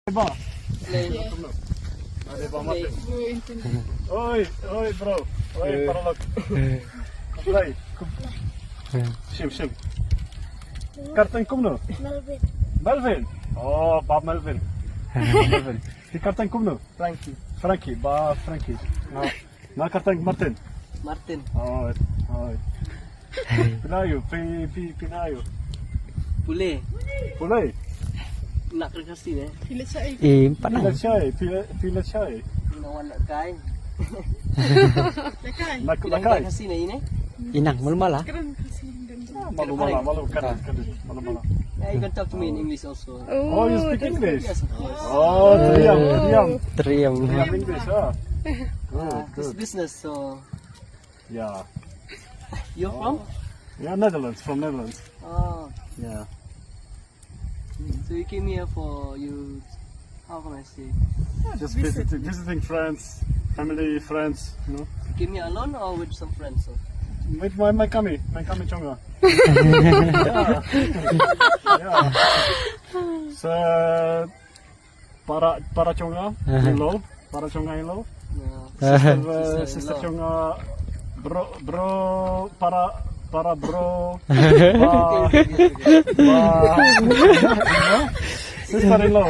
Ba? Lieh. Ada ba mati? Oi, bro. Oi, paralog. Kuplay. Shim. Karteng kumno? Melvin. Melvin. Oh, Bob Melvin. Melvin. Di karteng kumno? Frankie, ba Frankie. Na karteng Martin. Martin. Oh. Pinayo, pinayo. Boleh. Pulay. Nak kena khasi eh. Pila chai. Nawan nak kain. Nak Bilang lakay. khasi na ini. Inang mulmala. Malu kan. Malu. Yeah, you can talk to me in English also. Oh, you speak English? Yes, of course. Oh, Triam. Teriam. Triam English, huh? This Good. business, so Yeah. you're from? Yeah, Netherlands, from Netherlands. Oh, Yeah. so you came here for you. How can I say? Just visiting friends, family, friends, you know. You came here alone or with some friends? So? With my kami chonga. Yeah. So, para chonga, hello. Para chonga, hello. No. Sister chonga, bro, para bro. Okay. Sister-in-law.